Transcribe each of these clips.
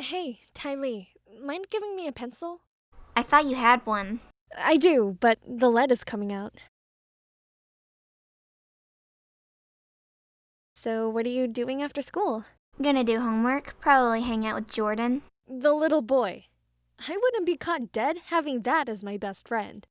Hey, Tylee, mind giving me a pencil? I thought you had one. I do, but the lead is coming out. So, what are you doing after school? Gonna do homework, probably hang out with Jordan. The little boy. I wouldn't be caught dead having that as my best friend.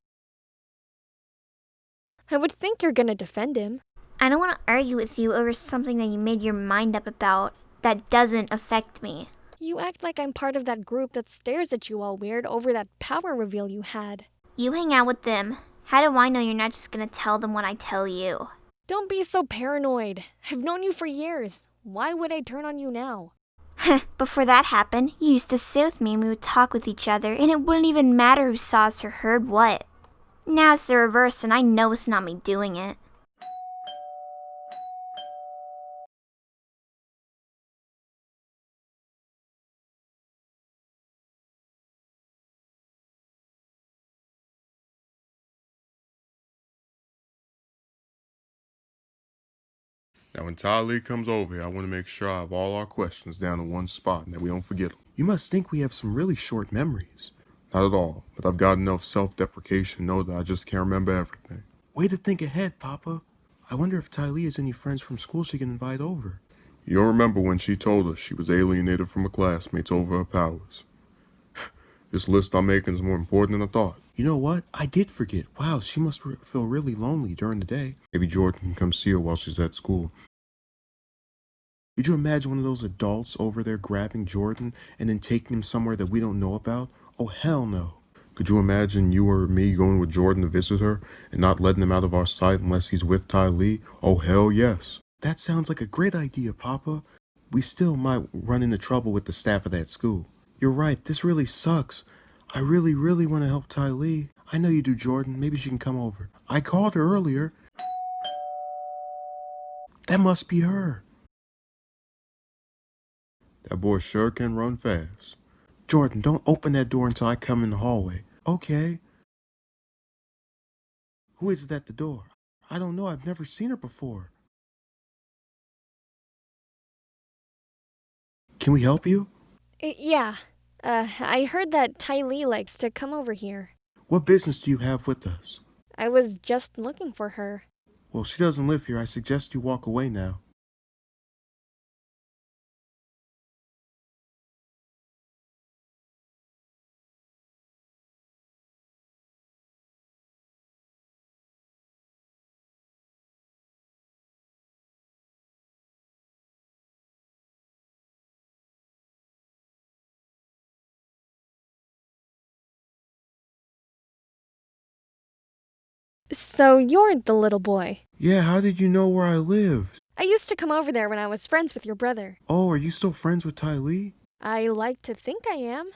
I would think you're gonna defend him. I don't want to argue with you over something that you made your mind up about that doesn't affect me. You act like I'm part of that group that stares at you all weird over that power reveal you had. You hang out with them. How do I know you're not just gonna tell them what I tell you? Don't be so paranoid. I've known you for years. Why would I turn on you now? Before that happened, you used to sit with me and we would talk with each other, and it wouldn't even matter who saw us or heard what. Now it's the reverse, and I know it's not me doing it. Now, when Tylee comes over here, I want to make sure I have all our questions down in one spot and that we don't forget them. You must think we have some really short memories. Not at all, but I've got enough self-deprecation to know that I just can't remember everything. Way to think ahead, Papa. I wonder if Tylee has any friends from school she can invite over. You'll remember when she told us she was alienated from her classmates over her powers. This list I'm making is more important than I thought. You know what? I did forget. Wow, she must feel really lonely during the day. Maybe Jordan can come see her while she's at school. Could you imagine one of those adults over there grabbing Jordan and then taking him somewhere that we don't know about? Oh, hell no. Could you imagine you or me going with Jordan to visit her and not letting him out of our sight unless he's with Tylee? Oh, hell yes. That sounds like a great idea, Papa. We still might run into trouble with the staff of that school. You're right, this really sucks. I really want to help Tylee. I know you do, Jordan. Maybe she can come over. I called her earlier. That must be her. That boy sure can run fast. Jordan, don't open that door until I come in the hallway. Okay. Who is it at the door? I don't know. I've never seen her before. Can we help you? Yeah. I heard that Tylee likes to come over here. What business do you have with us? I was just looking for her. Well, she doesn't live here. I suggest you walk away now. So you're the little boy. Yeah, how did you know where I lived? I used to come over there when I was friends with your brother. Oh, are you still friends with Tylee? I like to think I am.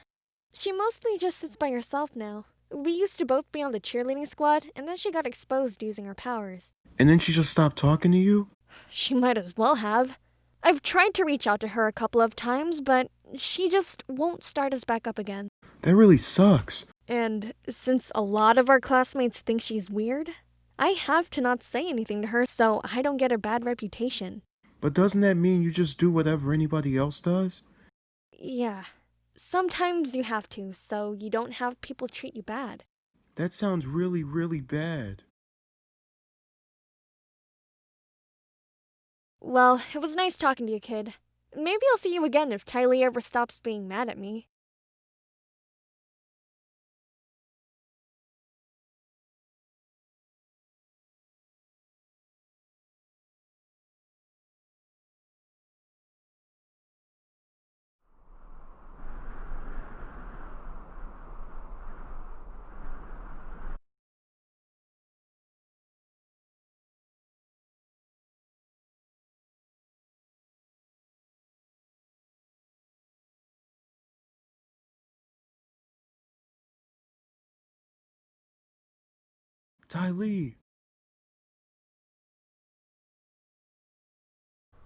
She mostly just sits by herself now. We used to both be on the cheerleading squad, and then she got exposed using her powers. And then she just stopped talking to you? She might as well have. I've tried to reach out to her a couple of times, but she just won't start us back up again. That really sucks. And since a lot of our classmates think she's weird, I have to not say anything to her so I don't get a bad reputation. But doesn't that mean you just do whatever anybody else does? Yeah. Sometimes you have to, so you don't have people treat you bad. That sounds really bad. Well, it was nice talking to you, kid. Maybe I'll see you again if Tylee ever stops being mad at me. Tylee,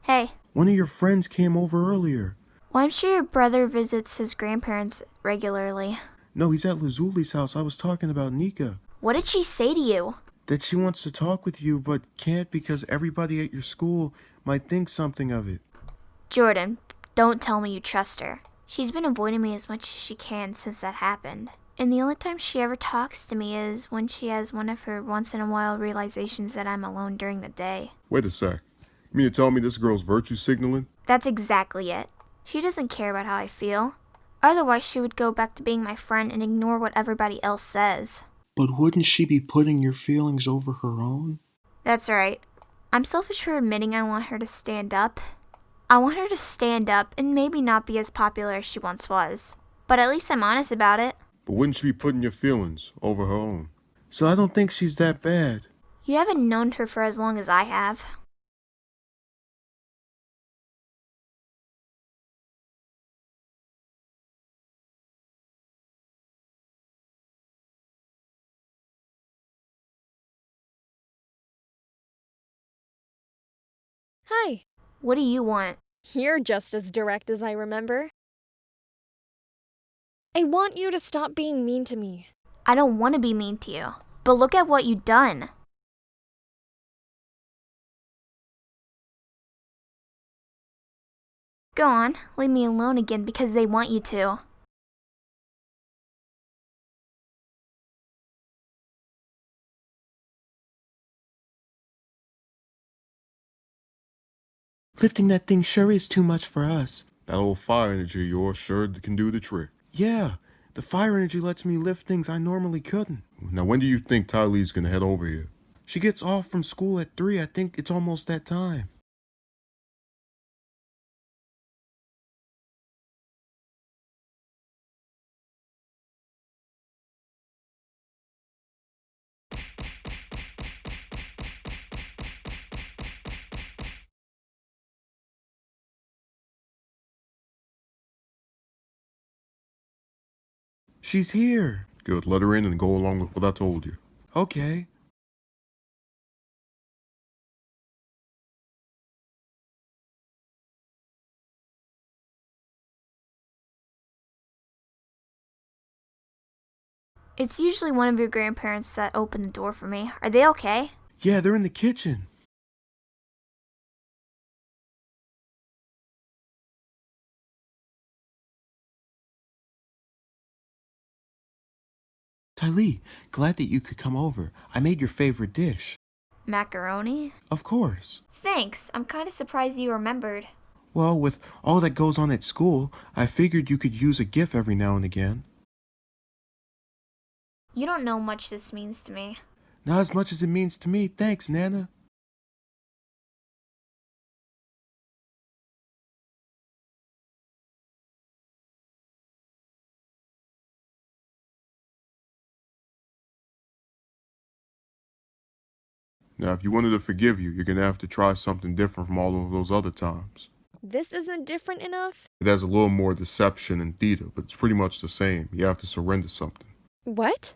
Hey, one of your friends came over earlier. well, I'm sure your brother visits his grandparents regularly. No, he's at Lazuli's house. I was talking about Nikka. What did she say to you? That she wants to talk with you, but can't because everybody at your school might think something of it. Jordan, don't tell me you trust her. She's been avoiding me as much as she can since that happened. And the only time she ever talks to me is when she has one of her once-in-a-while realizations that I'm alone during the day. Wait a sec. You mean to tell me this girl's virtue signaling? That's exactly it. She doesn't care about how I feel. Otherwise, she would go back to being my friend and ignore what everybody else says. But wouldn't she be putting your feelings over her own? That's right. I'm selfish for admitting I want her to stand up. I want her to stand up and maybe not be as popular as she once was. But at least I'm honest about it. But wouldn't she be putting your feelings over her own? So I don't think she's that bad. You haven't known her for as long as I have. Hi. What do you want? You're just as direct as I remember. I want you to stop being mean to me. I don't want to be mean to you. But look at what you've done. Go on, leave me alone again because they want you to. Lifting that thing sure is too much for us. That old fire energy of yours sure can do the trick. Yeah, the fire energy lets me lift things I normally couldn't. Now when do you think Tylee's gonna head over here? She gets off from school at 3. I think it's almost that time. She's here. Good, let her in and go along with what I told you. Okay. It's usually one of your grandparents that open the door for me. Are they okay? Yeah, they're in the kitchen. Tylee, glad that you could come over. I made your favorite dish. Macaroni? Of course. Thanks, I'm kinda surprised you remembered. Well, with all that goes on at school, I figured you could use a gift every now and again. You don't know much this means to me. Not as much as it means to me. Thanks, Nana. Now, if you wanted to forgive you, you're gonna have to try something different from all of those other times. This isn't different enough? It has a little more deception and theater, but it's pretty much the same. You have to surrender something. What?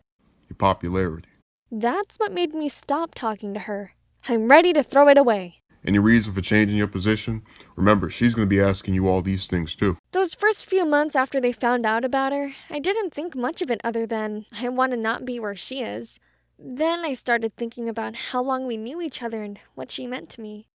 Your popularity. That's what made me stop talking to her. I'm ready to throw it away. Any reason for changing your position? Remember, she's gonna be asking you all these things too. Those first few months after they found out about her, I didn't think much of it other than I want to not be where she is. Then I started thinking about how long we knew each other and what she meant to me.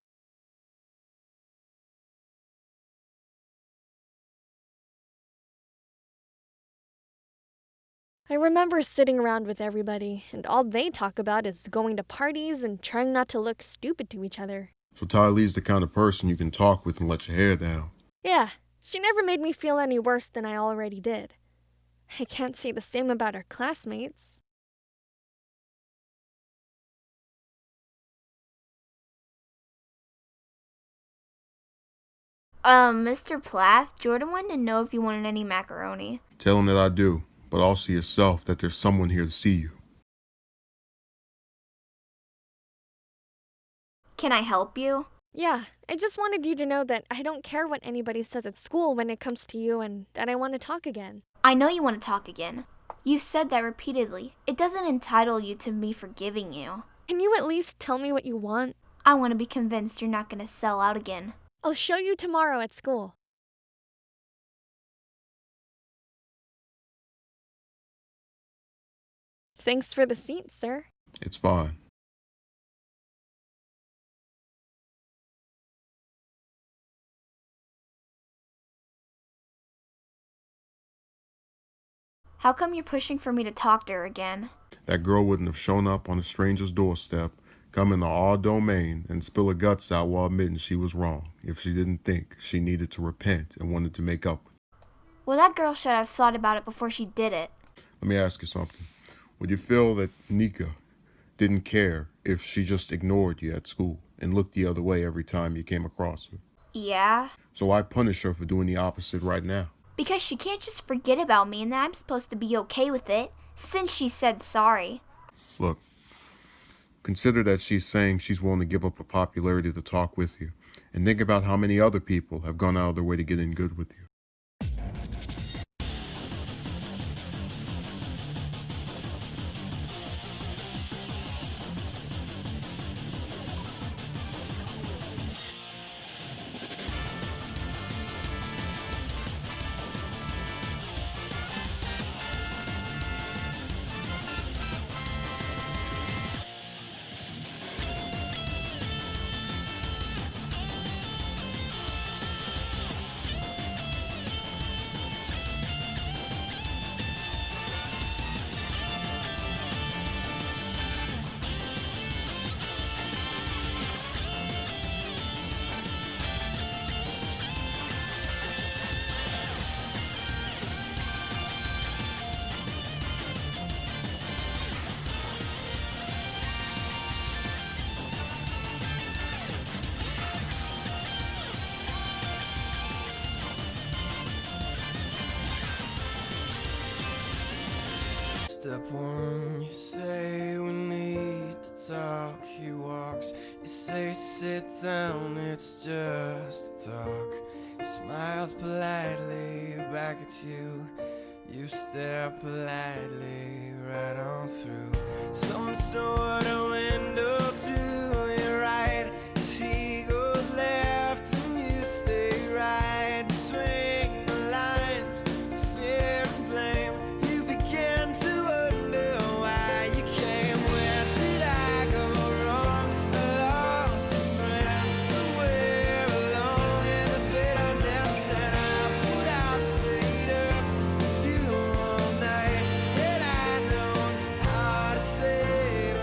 I remember sitting around with everybody, and all they talk about is going to parties and trying not to look stupid to each other. So Tylee's the kind of person you can talk with and let your hair down. Yeah, she never made me feel any worse than I already did. I can't say the same about her classmates. Mr. Plath, Jordan wanted to know if you wanted any macaroni. Tell him that I do, but also yourself that there's someone here to see you. Can I help you? Yeah, I just wanted you to know that I don't care what anybody says at school when it comes to you and that I want to talk again. I know you want to talk again. You said that repeatedly. It doesn't entitle you to me forgiving you. Can you at least tell me what you want? I want to be convinced you're not going to sell out again. I'll show you tomorrow at school. Thanks for the seat, sir. It's fine. How come you're pushing for me to talk to her again? That girl wouldn't have shown up on a stranger's doorstep, come into our domain, and spill her guts out while admitting she was wrong if she didn't think she needed to repent and wanted to make up. Well, that girl should have thought about it before she did it. Let me ask you something. Would you feel that Nikka didn't care if she just ignored you at school and looked the other way every time you came across her? Yeah? So why punish her for doing the opposite right now? Because she can't just forget about me and then I'm supposed to be okay with it, since she said sorry. Look, consider that she's saying she's willing to give up her popularity to talk with you. And think about how many other people have gone out of their way to get in good with you. Step one, you say we need to talk. He walks, you say sit down, it's just talk. He smiles politely back at you. You stare politely right on through some sort of window to your right. As he goes left and you stay right between the lines, fear and blame. You begin to wonder why you came. Where did I go wrong? I lost a friend somewhere along in the bitterness, and I would have stayed up with you all night. Had I known how to save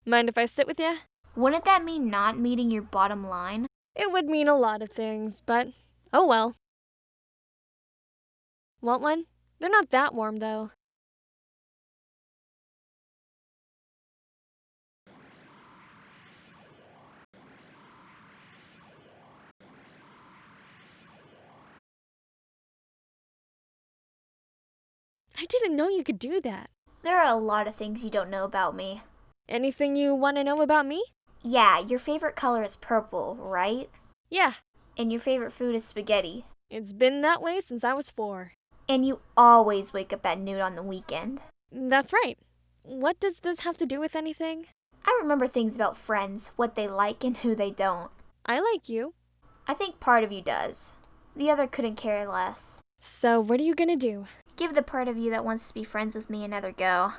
Mind if I sit with you? Wouldn't that mean not meeting your bottom line? It would mean a lot of things, but oh well. Want one? They're not that warm, though. I didn't know you could do that. There are a lot of things you don't know about me. Anything you want to know about me? Yeah, your favorite color is purple, right? Yeah, And your favorite food is spaghetti. it's been that way since I was 4. And you always wake up at noon on the weekend. That's right. What does this have to do with anything? I remember things about friends, what they like and who they don't. I like you. I think part of you does. The other couldn't care less. So what are you gonna do? Give the part of you that wants to be friends with me another go.